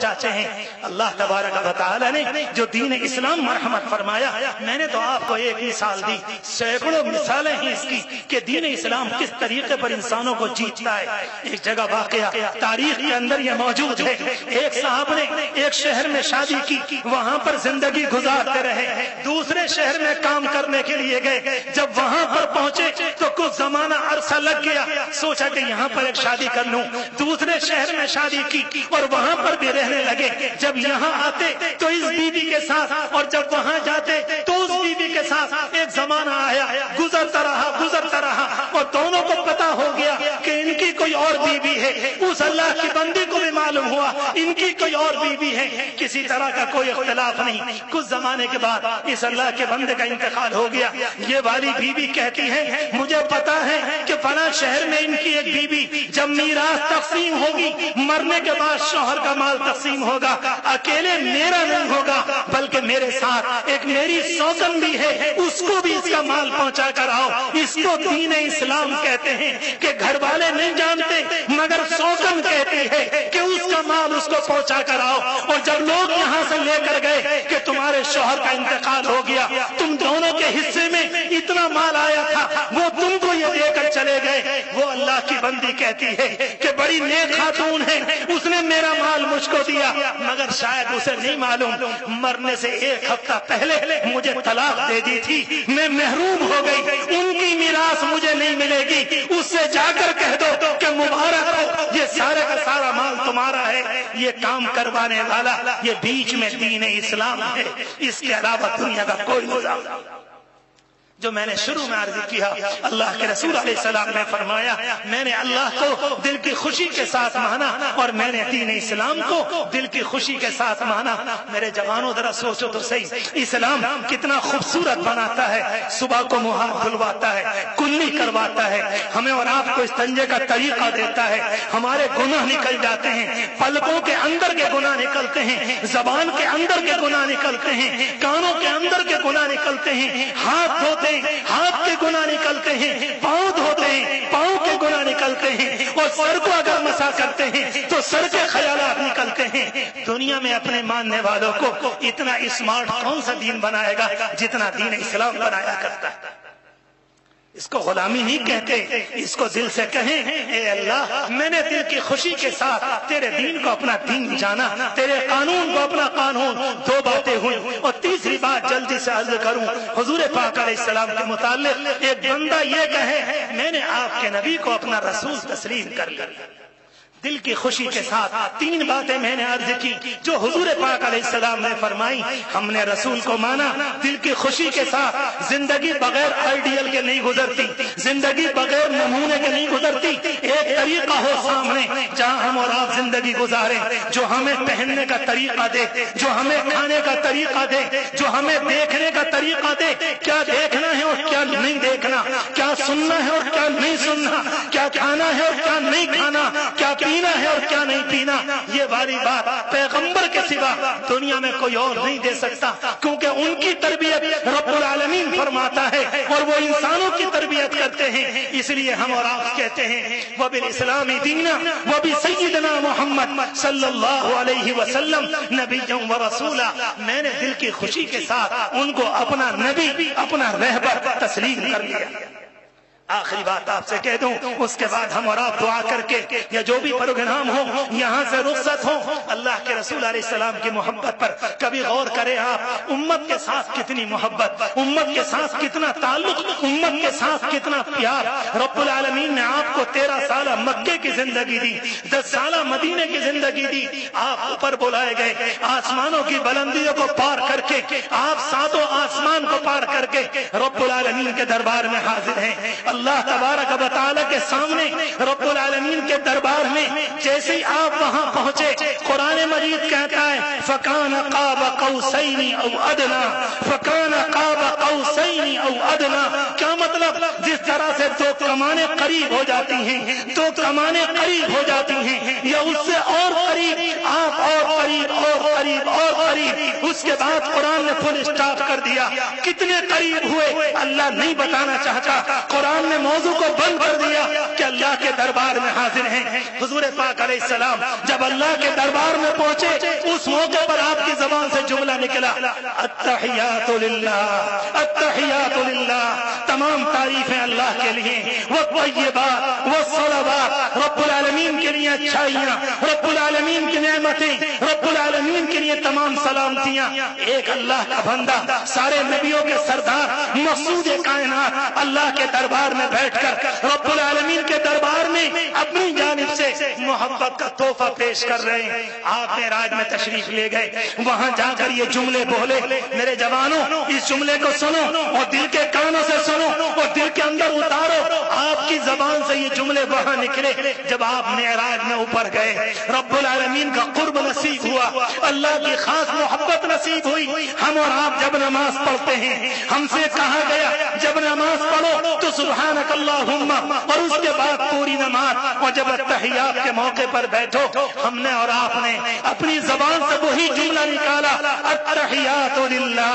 چاچے ہیں۔ اللہ تبارک و تعالی نے جو دین اسلام مرحمت فرمایا، میں نے تو آپ کو ایک مثال دی، سینکڑوں مثالیں ہیں اس کی کہ دین اسلام کس طریقے پر انسانوں کو جیتتا ہے۔ ایک جگہ واقعہ تاریخ کے اندر یہ موجود ہے، ایک صاحب نے ایک شہر میں شادی کی، وہاں پر زندگی گزارتے رہے، دوسرے شہر میں کام کرنے کے لیے گئے، جب وہاں پر پہنچے تو کچھ زمانہ عرصہ لگ گیا، سوچا کہ یہاں پر ایک شادی کر لوں، دوسرے شہر میں شادی کی اور وہاں پر بھی رہنے لگے، جب یہاں آتے تو اس بیوی کے ساتھ اور جب وہاں جاتے تو اس بیوی کے ساتھ۔ ایک زمانہ آیا، گزرتا رہا اور دونوں کو پتا ہو گیا کہ ان کی کوئی اور بیوی ہے، اس اللہ کی بندی کو بھی معلوم ہوا ان کی کوئی اور بیوی ہے، کسی طرح کا کوئی اختلاف نہیں۔ کچھ زمانے کے بعد اس اللہ کے بندے کا انتقال ہو گیا، یہ والی بیوی کہتی ہے مجھے پتا ہے کہ فلاں شہر میں ان کی ایک بیوی جب میراث تقسیم ہوگی، مرنے کے بعد شوہر کا مال تقسیم ہوگا، اکیلے میرا نہیں ہوگا بلکہ میرے ساتھ ایک میری سوگن بھی ہے، اس کو بھی اس کا مال پہنچا کر آؤ۔ اس کو دین اسلام کہتے ہیں کہ گھر والے نہیں جانتے مگر سوگن کہتی ہے کہ اس کا مال اس کو پہنچا کر آؤ۔ اور جب لوگ یہاں سے لے کر گئے کہ تمہارے شوہر کا انتقال ہو گیا، تم دونوں کے حصے میں اتنا مال آیا تھا وہ تم کو یہ دے کر چلے گئے، وہ اللہ کی بندی کہتی ہے کہ بڑی نیک خاتون ہے، اس نے میرا مال مجھ کو دیا مگر شاید اسے نہیں معلوم مرنے سے ایک ہفتہ پہلے مجھے طلاق دے دی تھی، میں محروم ہو گئی، ان کی میراث مجھے نہیں ملے گی، اس سے جا کر کہہ دو کہ مبارک ہو، یہ سارے کا سارا مال تمہارا ہے۔ یہ کام کروانے والا یہ بیچ میں دین اسلام ہے، اس کے علاوہ دنیا کا کوئی نظام نہیں۔ جو میں نے شروع میں عرض کیا، اللہ کے رسول علیہ السلام نے فرمایا میں نے اللہ کو دل کی خوشی کے ساتھ مانا اور میں نے دین اسلام کو دل کی خوشی کے ساتھ مانا۔ میرے جوانوں ذرا سوچو تو صحیح، اسلام کتنا خوبصورت بناتا ہے، صبح کو منہ ہاتھ دھلواتا ہے، کلی کرواتا ہے، ہمیں اور آپ کو استنجے کا طریقہ دیتا ہے، ہمارے گناہ نکل جاتے ہیں، پلکوں کے اندر کے گناہ نکلتے ہیں، زبان کے اندر کے گناہ نکلتے ہیں، کانوں کے اندر کے گناہ نکلتے ہیں، ہاتھ دھوتے ہاتھ کے گناہ نکلتے ہیں، پاؤں دھوتے ہیں پاؤں کے گناہ نکلتے ہیں، اور سر کو اگر مسا کرتے ہیں تو سر کے خیالات نکلتے ہیں۔ دنیا میں اپنے ماننے والوں کو اتنا اسمارٹ کون سا دین بنائے گا جتنا دین اسلام بنایا کرتا ہے۔ اس کو غلامی نہیں کہتے، اس کو دل سے کہیں اے اللہ میں نے دل کی خوشی کے ساتھ تیرے دین کو اپنا دین جانا، تیرے قانون کو اپنا قانون۔ دو باتیں ہوئی اور تیسری بات جلدی سے عرض کروں، حضور پاک علیہ السلام کے متعلق ایک بندہ یہ کہے میں نے آپ کے نبی کو اپنا رسول تسلیم کر لیا۔ دل کی خوشی کے ساتھ تین باتیں میں نے عرض کی جو حضور پاک علیہ السلام نے فرمائی، ہم نے رسول کو مانا دل کی خوشی کے ساتھ۔ زندگی بغیر آئیڈیل کے نہیں گزرتی، زندگی بغیر نمونے کے نہیں گزرتی، ایک طریقہ ہو سامنے جہاں ہم اور آپ زندگی گزاریں، جو ہمیں پہننے کا طریقہ دے، جو ہمیں کھانے کا طریقہ دے، جو ہمیں دیکھنے کا طریقہ دے، کیا دیکھنا ہے اور کیا نہیں دیکھنا، کیا سننا ہے اور کیا نہیں سننا، کیا کھانا ہے اور کیا نہیں کھانا، کیا پینا ہے اور کیا نہیں پینا۔ یہ والی بات پیغمبر کے سوا دنیا میں کوئی اور نہیں دے سکتا، کیونکہ ان کی تربیت رب العالمین فرماتا ہے اور وہ انسانوں کی تربیت کرتے ہیں۔ اس لیے ہم اور آپ کہتے ہیں وبالاسلام دینا وبسیدنا محمد صلی اللہ علیہ وسلم نبیا و رسولا۔ میں نے دل کی خوشی کے ساتھ ان کو اپنا نبی اپنا رہبر تسلیم کر لیا۔ آخری بات آپ سے کہہ دوں، اس کے بعد ہم اور آپ دعا کر کے یا جو بھی پروگرام ہو یہاں سے رخصت ہو، اللہ کے رسول علیہ السلام کی محبت پر کبھی غور کریں آپ، امت کے ساتھ کتنی محبت، امت کے ساتھ کتنا تعلق، امت کے ساتھ کتنا پیار۔ رب العالمین نے آپ کو 13 سالہ مکے کی زندگی دی، 10 سالہ مدینے کی زندگی دی، آپ اوپر بلائے گئے، آسمانوں کی بلندیوں کو پار کر کے، آپ ساتوں آسمان کو پار کر کے رب العالمین کے دربار میں حاضر ہیں۔ اللہ تبارک و تعالی کے سامنے رب العالمین کے دربار میں جیسے ہی آپ وہاں پہنچے، قرآن مجید کہتا ہے فَكَانَ قَابَ قَوْسَيْنِ أَوْ أَدْنَىٰ، فَكَانَ قَابَ قَوْسَيْنِ أَوْ أَدْنَىٰ۔ کیا مطلب؟ جس طرح سے دو کمانیں قریب ہو جاتی ہیں، دو کمانیں قریب ہو جاتی ہیں یا اس سے اور قریب، آپ اور قریب اور قریب اور قریب قریب. اس کے بعد قرآن نے فل اسٹاپ کر دیا. کتنے قریب ہوئے اللہ نہیں بتانا چاہتا. قرآن نے موضوع کو بند کر دیا کہ اللہ کے دربار میں حاضر ہیں. حضور پاک علیہ السلام جب اللہ کے دربار میں پہنچے اس موقع پر آپ کی زبان سے جملہ نکلا التحیات للہ التحیات للہ. تمام تعریفیں اللہ کے لیے. والطیبات والصلوات رب العالمین کے لیے اچھائیاں, رب العالمین کی نعمتیں, رب العالمین کے لیے تمام سلامتیاں. ایک اللہ کا بندہ سارے نبیوں کے سردار مقصود کائنات اللہ کے دربار میں بیٹھ کر رب العالمین کے دربار میں اپنی جانب سے محبت کا تحفہ پیش کر رہے ہیں. آپ معراج میں تشریف لے گئے, وہاں جا کر یہ جملے بولے. میرے جوانوں اس جملے کو سنو اور دل کے کانوں سے سنو اور دل کے اندر اتارو. آپ کی زبان سے یہ جملے وہاں نکلے جب آپ معراج میں اوپر گئے. رب العالمین کا قرب نصیب ہوا, اللہ کی خاص محبت نصیب ہوئی. ہم اور آپ جب نماز پڑھتے ہیں ہم سے کہا گیا جب نماز پڑھو تو سبحانک اللہم اور اس کے بعد پوری نماز, اور جب التحیات کے موقع پر بیٹھو ہم نے اور آپ نے اپنی زبان سے وہی جملہ نکالا التحیات للہ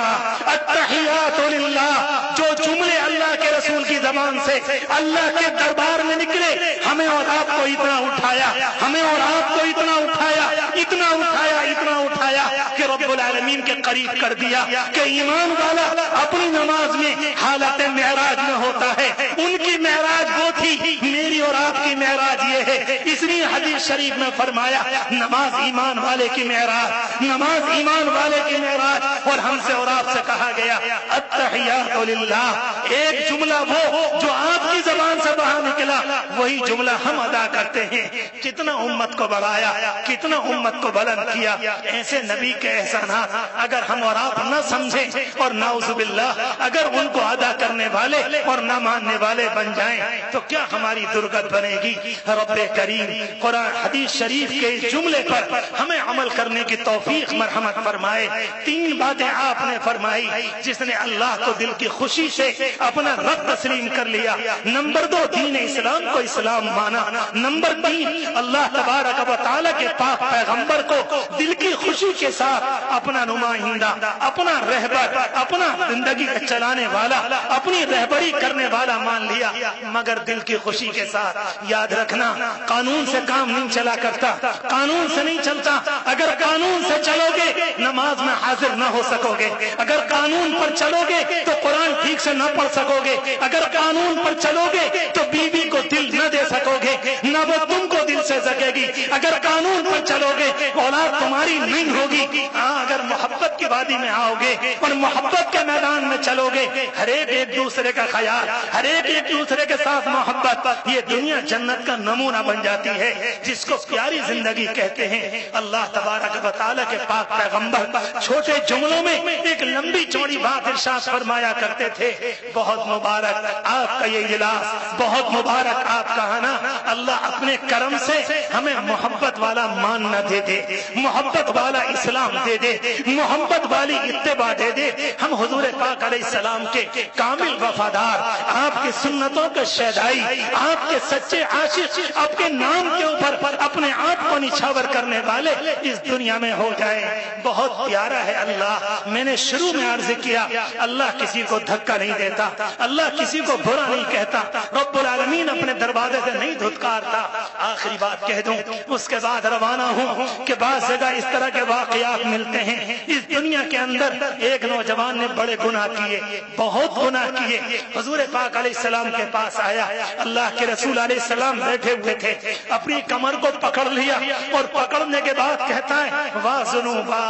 التحیات للہ. جو جملے اللہ کے رسول کی زبان سے اللہ کے دربار میں نکلے ہمیں اور آپ کو اتنا اٹھایا, ہمیں اور آپ کو اتنا اٹھایا, اتنا اٹھایا, اتنا اٹھایا کہ رب العالمین کے قریب کر دیا کہ ایمان والا اپنی نماز میں حالت معراج میں ہوتا ہے. ان کی معراج وہ تھی, میری اور آپ کی معراج یہ ہے. اس لیے حدیث شریف میں فرمایا نماز ایمان والے کی معراج, نماز ایمان والے کی معراج. اور ہم سے اور آپ سے کہا گیا التحیات للہ. ایک جملہ وہ جو آپ کی زبان سے باہر نکلا وہی جملہ ہم ادا کرتے ہیں. کتنا امت کو بڑھایا, کتنا امت کو بلند کیا. ایسے نبی کے احسانات اگر ہم اور آپ نہ سمجھیں اور نعوذ باللہ اگر ان کو ادا کرنے والے اور نہ ماننے والے بن جائیں تو کیا ہماری درگت بنے گی. رب کریم قرآن حدیث شریف کے اس جملے پر ہمیں عمل کرنے کی توفیق مرحمت فرمائے. 3 باتیں آپ نے فرمائی جس نے اللہ کو دل کی خوشی سے اپنا رب تسلیم کر لیا. نمبر 2 دین اسلام کو اسلام مانا. نمبر 3 اللہ تبارک و تعالی کے پاک پیغمبر کو دل کی خوشی کے ساتھ اپنا نمائندہ, اپنا رہبر, اپنا زندگی کا چلانے والا, اپنی رہبری کرنے والا مان لیا. مگر دل کی خوشی کے ساتھ یاد رکھنا قانون سے کام نہیں چلا کرتا, قانون سے نہیں چلتا. اگر قانون سے چلو گے نماز میں حاضر نہ ہو سکو گے. اگر قانون پر چلو گے تو قرآن ٹھیک سے نہ پڑھ سکو گے. اگر قانون پر چلو گے تو بیوی کو دل نہ دے سکو گے, نہ وہ تم کو دل سے سکے گی. اگر قانون پر چلو گے اولاد تمہاری نہیں ہوگی. اگر محبت کی وادی میں آؤ گے اور محبت کے میدان میں چلو گے, ہر ایک دوسرے کا خیال, ہر ایک دوسرے کے ساتھ محبت, یہ دنیا جنت کا نمونہ بن جاتی ہے جس کو پیاری زندگی کہتے ہیں. اللہ تبارک و تعالی کے پاک پیغمبر چھوٹے جملوں میں ایک لمبی چوڑی بات ارشاد فرمایا کرتے تھے. بہت مبارک آپ کا یہ اجلاس, بہت مبارک آپ کا آنا. اللہ اپنے کرم سے ہمیں محبت والا ماننا دے دے, محبت والا اسلام دے دے, محبت والی اتباع دے دے. ہم حضور پاک علیہ السلام کے کامل وفادار, آپ کی سنتوں کے شیدائی, آپ کے سچے عاشق, آپ کے نام کے اوپر اپنے آپ کو نچھاور کرنے والے اس دنیا میں ہو جائے. بہت پیارا ہے اللہ. میں نے شروع میں عرض کیا اللہ کسی کو دھکا نہیں دیتا, اللہ کسی کو برا نہیں کہتا, رب العالمین اپنے دروازے سے نہیں دھتکارتا. آخری بات کہہ دوں اس کے بعد روانہ ہوں کہ بعض جگہ اس طرح کے واقعات ملتے ہیں. اس دنیا کے اندر ایک نوجوان نے بڑے گناہ کیے, بہت گناہ کیے. حضور پاک علیہ السلام کے پاس آیا, اللہ کے رسول علیہ السلام بیٹھے ہوئے تھے, اپنی کمر کو پکڑ لیا اور پکڑنے کے بعد کہتا ہے واہ ذنوبا,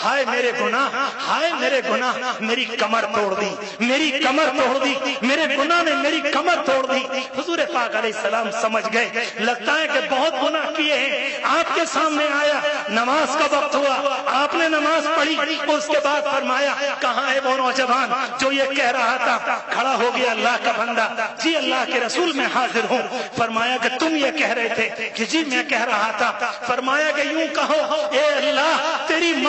ہائے میرے گناہ, ہائے میرے گناہ, میری کمر توڑ دی, میری کمر توڑ دی, میرے گناہ نے میری کمر توڑ دی. حضور پاک علیہ السلام سمجھ گئے لگتا ہے کہ بہت گناہ کیے ہیں. آپ کے سامنے آیا, نماز کا وقت ہوا, آپ نے نماز پڑھی, اس کے بعد فرمایا کہاں ہے وہ نوجوان جو یہ کہہ رہا تھا. کھڑا ہو گیا اللہ کا بندہ, جی اللہ کے رسول میں حاضر ہوں. فرمایا کہ تم یہ کہہ رہے تھے کہ جی میں کہہ رہا تھا. فرمایا کہ یوں کہو اے اللہ تیری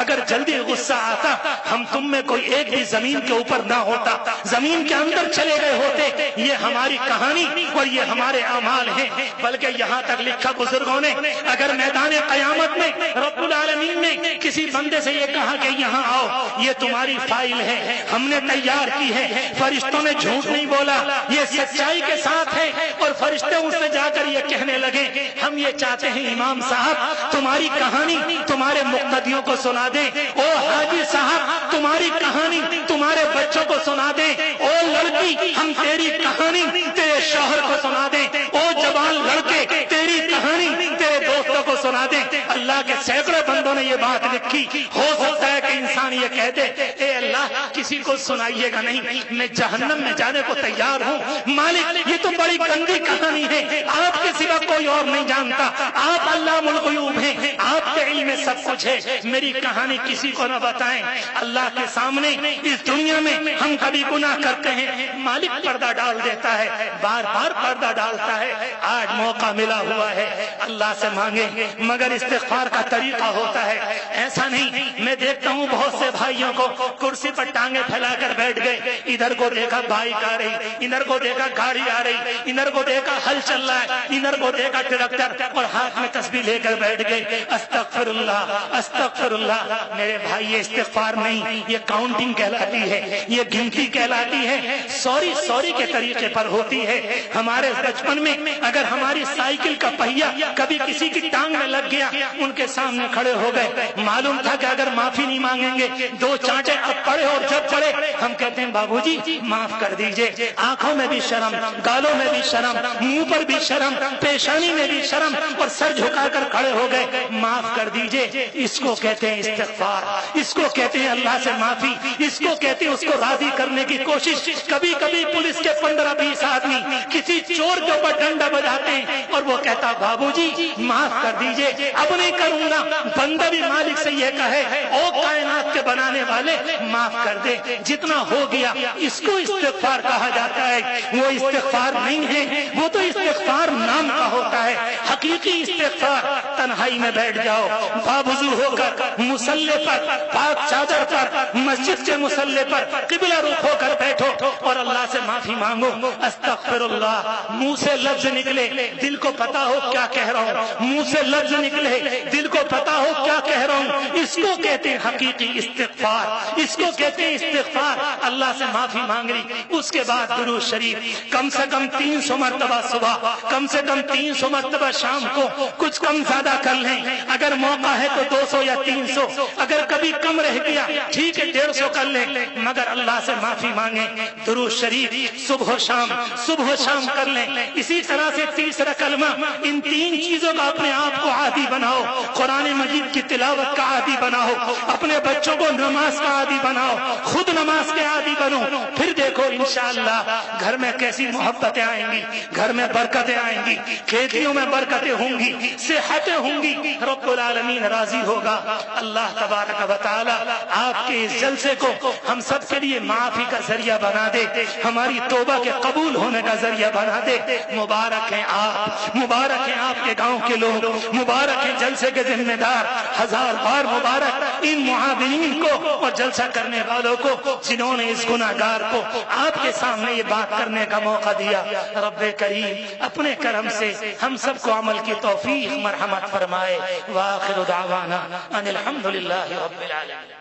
اگر جلدی غصہ آتا ہم تم میں کوئی ایک بھی زمین کے اوپر نہ ہوتا، زمین کے اندر چلے گئے ہوتے۔ یہ ہماری کہانی اور یہ ہمارے اعمال ہیں، بلکہ یہاں تک لکھا بزرگوں نے، اگر میدان قیامت میں رب العالمین نے کسی بندے سے یہ کہا کہ یہاں آؤ، یہ تمہاری فائل ہے، ہم نے تیار کی ہے، فرشتوں نے جھوٹ نہیں بولا، یہ سچائی کے ساتھ ہے، اور فرشتے اس سے جا کر یہ کہنے لگے ہم یہ چاہتے ہیں امام صاحب تمہاری کہانی تمہارے مقتدیوں کو سنا دیں، او حاجی صاحب تمہاری کہانی تمہارے بچوں کو سنا دیں، او لڑکی ہم تیری کہانی تیرے شوہر کو سنا دیں، او جوان لڑکے تیری کہانی تیرے دوستوں کو سنا دیں۔ اللہ کے سینکڑوں بندوں نے یہ بات لکھی۔ ہو سکتا ہے کہ انسان یہ کہہ دے اے اللہ کسی کو سنائیے گا نہیں، میں جہنم میں جانے کو تیار ہوں۔ مالک یہ تو بڑی گندی کہانی ہے، آپ کے سوا کوئی اور نہیں جانتا، آپ علام الغیوب ہیں، آپ کے علم میں سب کچھ ہے، میری کہانی کسی کو نہ بتائیں۔ اللہ کے سامنے اس دنیا میں ہم کبھی گناہ کرتے ہیں، مالک پردہ ڈال دیتا ہے، بار بار پردہ ڈالتا ہے۔ آج موقع ملا ہوا ہے، اللہ سے مانگیں، مگر استغفار کا طریقہ ہوتا ہے، ایسا نہیں۔ میں دیکھتا ہوں بہت سے بھائیوں کو کرسی پر ٹانگیں پھیلا کر بیٹھ گئے، ادھر کو دیکھا بائک آ رہی، ادھر کو دیکھا گاڑی آ رہی، ادھر کو دیکھا ہل چل رہا ہے، ادھر کو دیکھا ٹریکٹر، اور ہاتھ میں تسبیح لے کر بیٹھ گئے، استغفر اللہ استغفر اللہ۔ میرے بھائی یہ استغفار نہیں، یہ کاؤنٹنگ کہلاتی ہے، یہ گنتی کہلاتی ہے، سوری سوری کے طریقے پر ہوتی ہے۔ ہمارے بچپن میں اگر ہماری سائیکل کا پہیا کبھی کسی کی ٹانگ میں لگ گیا، ان کے سامنے کھڑے ہو گئے، معلوم تھا کہ اگر معافی نہیں مانگیں گے دو چانٹے اب پڑے، اور جب پڑے ہم کہتے ہیں بابو جی معاف کر دیجئے۔ آنکھوں میں بھی شرم، گالوں میں بھی شرم، منہ پر بھی شرم، پیشانی میں بھی شرم، اور سر جھکا کر کھڑے ہو گئے، معاف کر دیجئے۔ اس کو کہتے ہیں استغفار، اس کو کہتے ہیں اللہ سے معافی، اس کو کہتے ہیں اس کو راضی کرنے کی کوشش۔ کبھی کبھی پولیس کے 15-20 آدمی کسی چور کے اوپر ڈنڈا بجاتے ہیں اور وہ کہتا بابو جی معاف کر دیجئے، اب نہیں کروں گا۔ بندہ بھی مالک سے یہ کہے او کائنات کے بنانے والے معاف کر دے، جتنا ہو گیا۔ اس کو استغفار کہا جاتا ہے، وہ استغفار نہیں ہے، وہ تو استغفار نام کا ہوتا ہے۔ حقیقی استغفار تنہائی میں بیٹھ جاؤ، باوضو ہو کر مصلی پر، پاک چادر پر، مسجد کے مصلی پر قبلہ رخ ہو کر بیٹھو اور اللہ سے معافی مانگو۔ استغفر اللہ، منہ سے لفظ نکلے دل کو پتا ہو کیا کہہ رہا ہوں، منہ سے لفظ نکلے دل کو پتا ہو کیا کہہ رہا ہوں، اس کو کہتے ہیں حقیقی استغفار، اس کو کہتے ہیں استغفار۔ اللہ سے معافی مانگ لی، اس کے بعد درود شریف کم سے کم 300 مرتبہ صبح، کم سے کم 300 مرتبہ شام کو، کچھ کم زیادہ کر لیں، اگر موقع ہے تو 200 یا 300، اگر کبھی کم رہ گیا ٹھیک ہے 150 کر لیں، مگر اللہ سے معافی مانگیں۔ درود شریف صبح و شام، صبح و شام کر لیں۔ اسی طرح سے تیسرا کلمہ، ان 3 چیزوں کا اپنے آپ کو عادی بناؤ، قرآن مجید کی تلاوت کا عادی بناؤ، اپنے بچوں کو نماز کا عادی بناؤ، خود نماز کے عادی بنو، پھر دیکھو انشاءاللہ گھر میں کیسی محبتیں آئیں گی، گھر میں برکتیں آئیں گی، کھیتیوں میں برکتیں ہوں گی، صحتیں ہوں گی، رب العالمین راضی ہوگا۔ اللہ تبارک و تعالی آپ کے اس جلسے کو ہم سب کے لیے معافی کا ذریعہ بنا دے، ہماری توبہ کے قبول ہونے کا ذریعہ بنا دے۔ مبارک ہیں آپ، مبارک ہیں آپ کے گاؤں کے لوگ، مبارک ہیں جلسے کے ذمہ دار، ہزار بار مبارک ان معاونین کو اور جلسہ کرنے والوں کو جنہوں نے اس گناہگار کو آپ کے سامنے یہ بات کرنے کا موقع دیا۔ رب کریم اپنے کرم سے ہم سب کو عمل کی توفیق مرحمت فرمائے۔ وآخر دعوانا ان الحمدللہ رب العالمین۔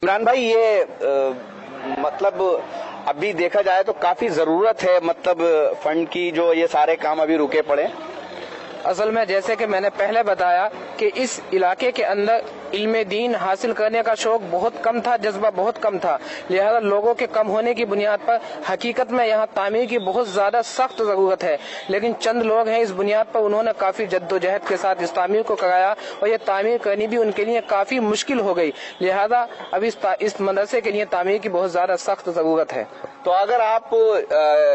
عمران بھائی یہ مطلب ابھی دیکھا جائے تو کافی ضرورت ہے مطلب فنڈ کی، جو یہ سارے کام ابھی رکے پڑے۔ اصل میں جیسے کہ میں نے پہلے بتایا کہ اس علاقے کے اندر علم دین حاصل کرنے کا شوق بہت کم تھا، جذبہ بہت کم تھا، لہذا لوگوں کے کم ہونے کی بنیاد پر حقیقت میں یہاں تعمیر کی بہت زیادہ سخت ضرورت ہے، لیکن چند لوگ ہیں اس بنیاد پر انہوں نے کافی جد و جہد کے ساتھ اس تعمیر کو کرایا، اور یہ تعمیر کرنی بھی ان کے لیے کافی مشکل ہو گئی، لہذا اب اس مدرسے کے لیے تعمیر کی بہت زیادہ سخت ضرورت ہے۔ تو اگر آپ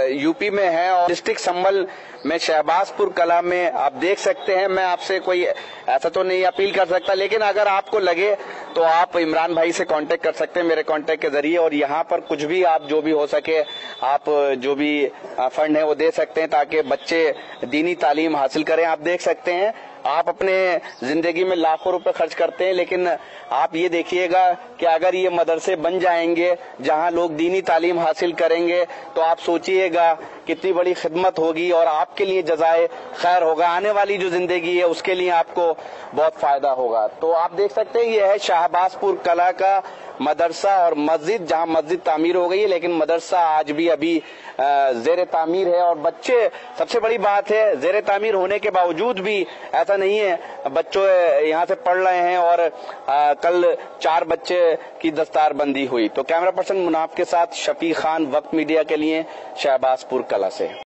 یو پی میں ہیں اور ڈسٹرکٹ سنبل میں شہباز پور کلا میں آپ دیکھ سکتے ہیں، میں آپ سے کوئی ایسا تو نہیں اپیل کر سکتا، لیکن اگر آپ کو لگے تو آپ عمران بھائی سے کانٹیکٹ کر سکتے ہیں میرے کانٹیکٹ کے ذریعے، اور یہاں پر کچھ بھی آپ جو بھی ہو سکے آپ جو بھی فنڈ ہے وہ دے سکتے ہیں تاکہ بچے دینی تعلیم حاصل کریں۔ آپ دیکھ سکتے ہیں آپ اپنے زندگی میں لاکھوں روپے خرچ کرتے ہیں، لیکن آپ یہ دیکھیے گا کہ اگر یہ مدرسے بن جائیں گے جہاں لوگ دینی تعلیم حاصل کریں گے تو آپ سوچئے گا کتنی بڑی خدمت ہوگی اور آپ کے لیے جزائے خیر ہوگا، آنے والی جو زندگی ہے اس کے لیے آپ کو بہت فائدہ ہوگا۔ تو آپ دیکھ سکتے ہیں یہ ہے شہباز پور کلا کا مدرسہ اور مسجد، جہاں مسجد تعمیر ہو گئی ہے لیکن مدرسہ آج بھی ابھی زیر تعمیر ہے، اور بچے سب سے بڑی بات ہے زیر تعمیر ہونے کے باوجود بھی ایسا نہیں ہے، بچوں یہاں سے پڑھ رہے ہیں، اور کل 4 بچے کی دستار بندی ہوئی۔ تو کیمرہ پرسن مناف کے ساتھ شفیق خان، وقت میڈیا کے لیے شہباز پور کلا سے۔